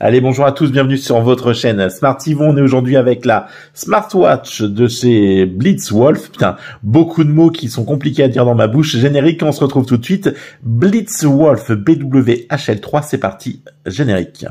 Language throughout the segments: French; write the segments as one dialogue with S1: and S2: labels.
S1: Allez, bonjour à tous, bienvenue sur votre chaîne Smart Yvon. On est aujourd'hui avec la smartwatch de chez Blitzwolf. Putain, beaucoup de mots qui sont compliqués à dire dans ma bouche. Générique, on se retrouve tout de suite. Blitzwolf BWHL3, c'est parti, générique.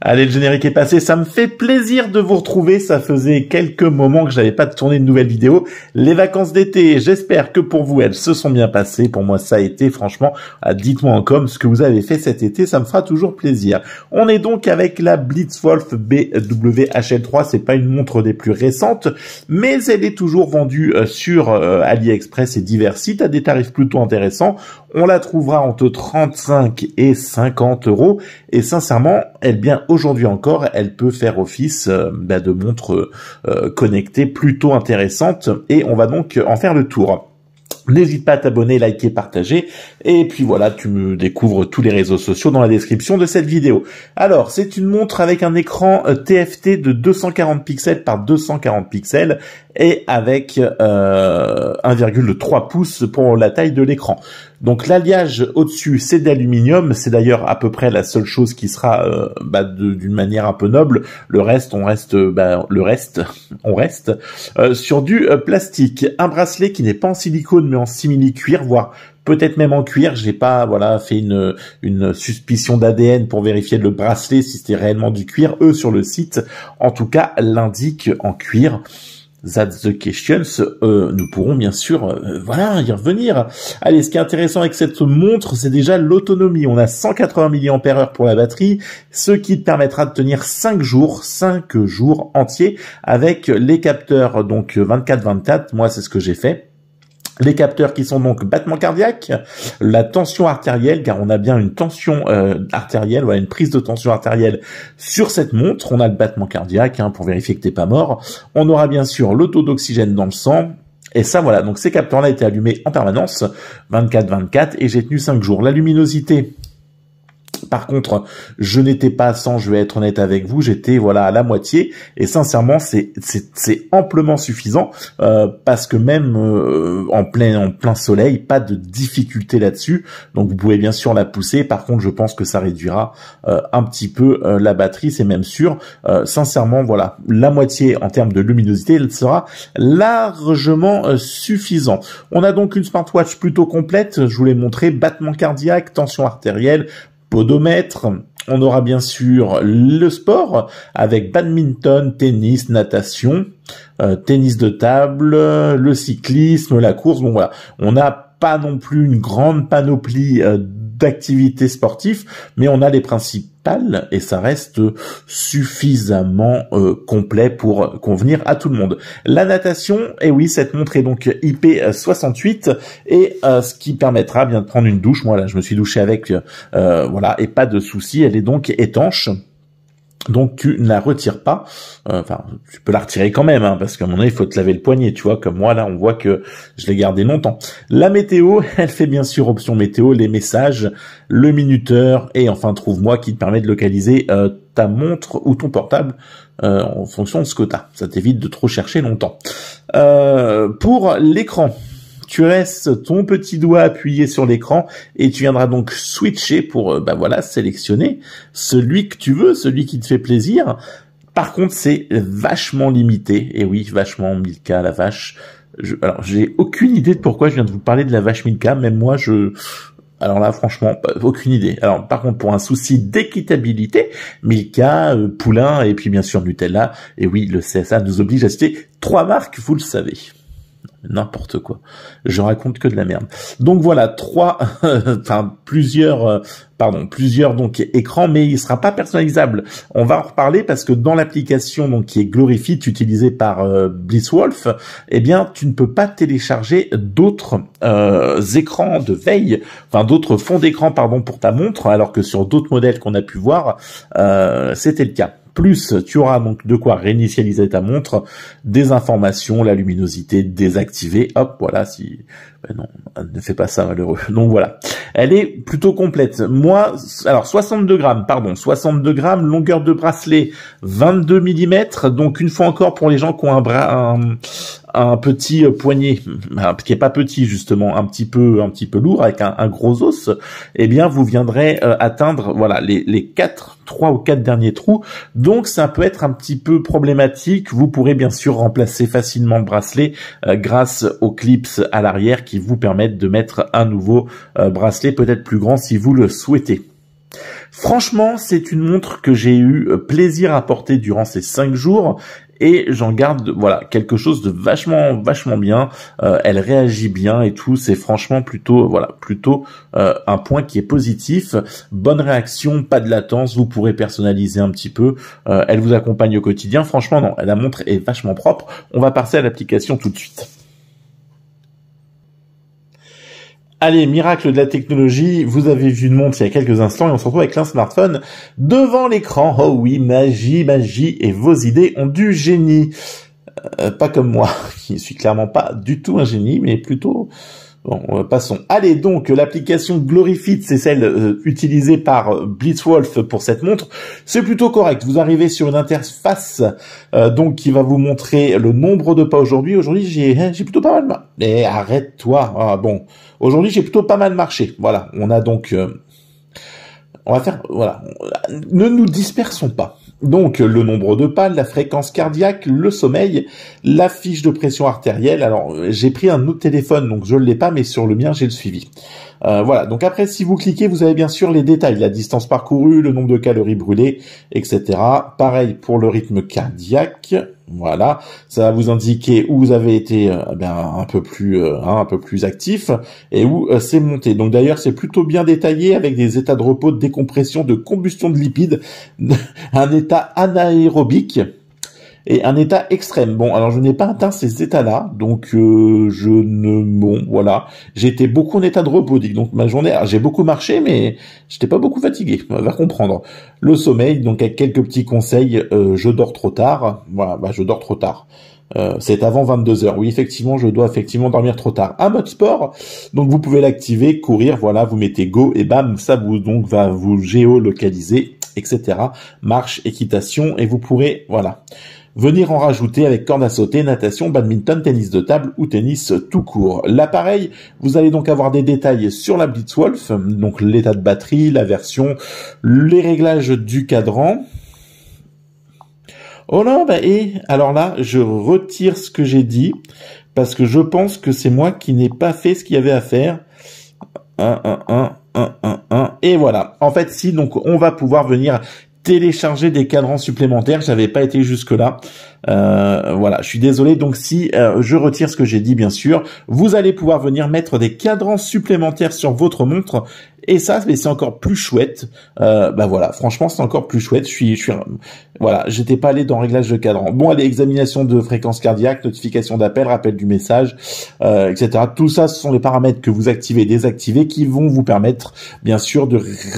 S1: Allez, le générique est passé, ça me fait plaisir de vous retrouver, ça faisait quelques moments que j'avais pas tourné de nouvelles vidéos. Les vacances d'été, j'espère que pour vous, elles se sont bien passées. Pour moi, ça a été, franchement, dites-moi en com ce que vous avez fait cet été, ça me fera toujours plaisir. On est donc avec la Blitzwolf BWHL3, c'est pas une montre des plus récentes, mais elle est toujours vendue sur AliExpress et divers sites à des tarifs plutôt intéressants. On la trouvera entre 35 et 50 euros, et sincèrement, aujourd'hui encore, elle peut faire office de montre connectée plutôt intéressante, et on va donc en faire le tour. N'hésite pas à t'abonner, liker, partager, et puis voilà, tu me découvres tous les réseaux sociaux dans la description de cette vidéo. Alors, c'est une montre avec un écran TFT de 240 pixels par 240 pixels, et avec 1,3 pouces pour la taille de l'écran. Donc l'alliage au-dessus, c'est d'aluminium, c'est d'ailleurs à peu près la seule chose qui sera d'une manière un peu noble. Le reste, on reste sur du plastique. Un bracelet qui n'est pas en silicone mais en simili-cuir, voire peut-être même en cuir. J'ai pas fait une suspicion d'ADN pour vérifier le bracelet si c'était réellement du cuir. Eux sur le site, en tout cas, l'indiquent en cuir. That's the questions. Nous pourrons bien sûr, y revenir. Allez, ce qui est intéressant avec cette montre, c'est déjà l'autonomie. On a 180 mAh pour la batterie, ce qui te permettra de tenir 5 jours entiers avec les capteurs donc 24/24. Moi, c'est ce que j'ai fait. Les capteurs qui sont donc battement cardiaque, la tension artérielle, car on a bien une tension artérielle, une prise de tension artérielle sur cette montre. On a le battement cardiaque pour vérifier que t'es pas mort. On aura bien sûr le taux d'oxygène dans le sang. Et ça, voilà, donc ces capteurs-là étaient allumés en permanence, 24/24, et j'ai tenu 5 jours. La luminosité, par contre, je n'étais pas à 100, je vais être honnête avec vous, j'étais à la moitié, et sincèrement c'est amplement suffisant, parce que même en plein soleil, pas de difficulté là-dessus. Donc vous pouvez bien sûr la pousser. Par contre, je pense que ça réduira un petit peu la batterie, c'est même sûr. Sincèrement, la moitié en termes de luminosité, elle sera largement suffisant. On a donc une smartwatch plutôt complète, je vous l'ai montré, battement cardiaque, tension artérielle, podomètre. On aura bien sûr le sport avec badminton, tennis, natation, tennis de table, le cyclisme, la course. Bon voilà, on n'a pas non plus une grande panoplie d'activités sportives, mais on a les principales et ça reste suffisamment complet pour convenir à tout le monde. La natation, et oui, cette montre est donc IP68 et ce qui permettra bien de prendre une douche. Moi là, je me suis douché avec, et pas de souci. Elle est donc étanche. Donc tu ne la retires pas, tu peux la retirer quand même, parce qu'à mon avis il faut te laver le poignet, tu vois, comme moi là on voit que je l'ai gardé longtemps. La météo, elle fait bien sûr option météo, les messages, le minuteur et enfin trouve-moi qui te permet de localiser ta montre ou ton portable en fonction de ce que t'as. Ça t'évite de trop chercher longtemps. Pour l'écran, tu restes ton petit doigt appuyé sur l'écran et tu viendras donc switcher pour sélectionner celui que tu veux, celui qui te fait plaisir. Par contre, c'est vachement limité. Et oui, vachement Milka, la vache. Alors, j'ai aucune idée de pourquoi je viens de vous parler de la vache Milka. Même moi, alors là, franchement, aucune idée. Alors, par contre, pour un souci d'équitabilité, Milka, Poulain et puis bien sûr Nutella. Et oui, le CSA nous oblige à citer 3 marques, vous le savez. N'importe quoi. Je raconte que de la merde. Donc voilà, plusieurs donc écrans, mais il sera pas personnalisable. On va en reparler parce que dans l'application donc qui est Glorifit utilisée par Blitzwolf, tu ne peux pas télécharger d'autres écrans de veille, d'autres fonds d'écran pour ta montre, alors que sur d'autres modèles qu'on a pu voir, c'était le cas. Plus, tu auras donc de quoi réinitialiser ta montre, des informations, la luminosité désactivée. Hop, voilà, si... Ben non, ne fais pas ça, malheureux. Donc voilà. Elle est plutôt complète. Moi, alors 62 grammes, pardon, 62 grammes, longueur de bracelet 22 mm. Donc une fois encore, pour les gens qui ont un petit poignet, qui est pas petit justement, un petit peu lourd, avec un gros os, eh bien vous viendrez atteindre voilà les 3 ou 4 derniers trous. Donc ça peut être un petit peu problématique. Vous pourrez bien sûr remplacer facilement le bracelet grâce aux clips à l'arrière qui vous permettent de mettre un nouveau bracelet peut-être plus grand si vous le souhaitez. Franchement, c'est une montre que j'ai eu plaisir à porter durant ces 5 jours et j'en garde voilà quelque chose de vachement bien. Elle réagit bien et tout, c'est franchement plutôt un point qui est positif. Bonne réaction, pas de latence, vous pourrez personnaliser un petit peu. Elle vous accompagne au quotidien. Franchement non, la montre est vachement propre. On va passer à l'application tout de suite. Allez, miracle de la technologie, vous avez vu une montre il y a quelques instants et on se retrouve avec un smartphone devant l'écran. Oh oui, magie, et vos idées ont du génie. Pas comme moi, qui suis clairement pas du tout un génie, mais plutôt... Bon, passons. Allez, donc, l'application Glorifit, c'est celle utilisée par Blitzwolf pour cette montre. C'est plutôt correct. Vous arrivez sur une interface donc qui va vous montrer le nombre de pas aujourd'hui. Aujourd'hui, j'ai plutôt pas mal... Mais arrête-toi. Ah, bon, aujourd'hui, j'ai plutôt pas mal marché. Voilà, on a donc... on va faire... Voilà. Ne nous dispersons pas. Donc, le nombre de pas, la fréquence cardiaque, le sommeil, la fiche de pression artérielle. Alors, j'ai pris un autre téléphone, donc je ne l'ai pas, mais sur le mien, j'ai le suivi. Voilà, donc après, si vous cliquez, vous avez bien sûr les détails, la distance parcourue, le nombre de calories brûlées, etc. Pareil pour le rythme cardiaque. Voilà, ça va vous indiquer où vous avez été un peu plus actif et où c'est monté. Donc d'ailleurs, c'est plutôt bien détaillé avec des états de repos, de décompression, de combustion de lipides, un état anaérobique et un état extrême. Bon, alors je n'ai pas atteint ces états-là, donc voilà. J'ai été beaucoup en état de repos, donc ma journée, j'ai beaucoup marché, mais j'étais pas beaucoup fatigué, on va comprendre. Le sommeil, donc avec quelques petits conseils, je dors trop tard, voilà, je dors trop tard. C'est avant 22h. Oui, effectivement, je dois effectivement dormir trop tard. Un mode sport, donc vous pouvez l'activer, courir, voilà, vous mettez go et bam, ça va vous géolocaliser, etc. Marche, équitation et vous pourrez, voilà, venir en rajouter avec corde à sauter, natation, badminton, tennis de table ou tennis tout court. L'appareil, vous allez donc avoir des détails sur la Blitzwolf, donc l'état de batterie, la version, les réglages du cadran. Oh non, et alors là, je retire ce que j'ai dit, parce que je pense que c'est moi qui n'ai pas fait ce qu'il y avait à faire. Et voilà. En fait, si, donc on va pouvoir venir télécharger des cadrans supplémentaires. J'avais pas été jusque là. Voilà, je suis désolé. Donc si je retire ce que j'ai dit, bien sûr, vous allez pouvoir venir mettre des cadrans supplémentaires sur votre montre. Et ça, c'est encore plus chouette. Voilà, franchement, c'est encore plus chouette. Voilà, j'étais pas allé dans réglage de cadran. Bon, allez, examination de fréquence cardiaque, notification d'appel, rappel du message, etc. Tout ça, ce sont les paramètres que vous activez et désactivez qui vont vous permettre, bien sûr,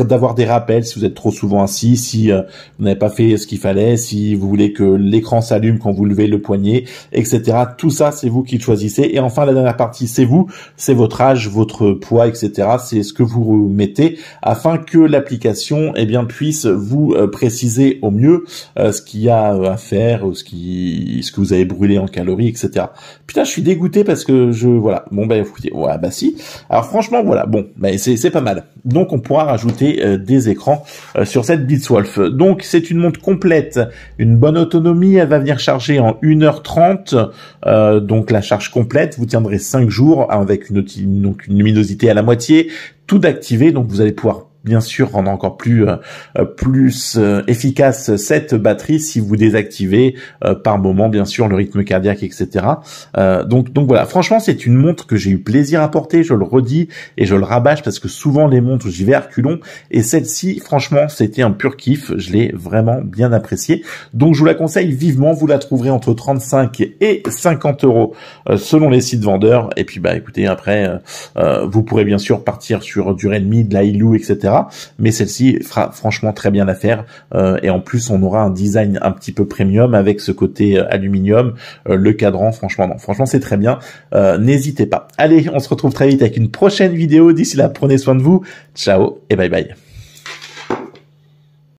S1: d'avoir des rappels si vous êtes trop souvent assis, si vous n'avez pas fait ce qu'il fallait, si vous voulez que l'écran s'allume quand vous levez le poignet, etc. Tout ça, c'est vous qui le choisissez. Et enfin, la dernière partie, c'est vous, c'est votre âge, votre poids, etc. C'est ce que vous mettez afin que l'application puisse vous préciser au mieux ce qu'il y a à faire, ce que vous avez brûlé en calories, etc. Putain, je suis dégoûté parce que voilà. Bon écoutez, ouais, si. Alors franchement, voilà. Bon, c'est pas mal. Donc on pourra rajouter des écrans sur cette Blitzwolf. Donc c'est une montre complète, une bonne autonomie. Elle va venir charger en 1h30. Donc la charge complète, vous tiendrez 5 jours avec une luminosité à la moitié, tout d'activer. Donc vous allez pouvoir bien sûr rendre encore plus efficace cette batterie si vous désactivez par moment bien sûr le rythme cardiaque, etc. Donc voilà, franchement c'est une montre que j'ai eu plaisir à porter, je le redis et je le rabâche parce que souvent les montres j'y vais à reculons et celle-ci franchement c'était un pur kiff, je l'ai vraiment bien appréciée. Donc je vous la conseille vivement, vous la trouverez entre 35 et 50 euros selon les sites vendeurs et puis écoutez après vous pourrez bien sûr partir sur du Redmi, de la Ilu, etc. etc. Mais celle-ci fera franchement très bien l'affaire. Et en plus, on aura un design un petit peu premium avec ce côté aluminium, le cadran. Franchement, non. Franchement, c'est très bien. N'hésitez pas. Allez, on se retrouve très vite avec une prochaine vidéo. D'ici là, prenez soin de vous. Ciao et bye bye.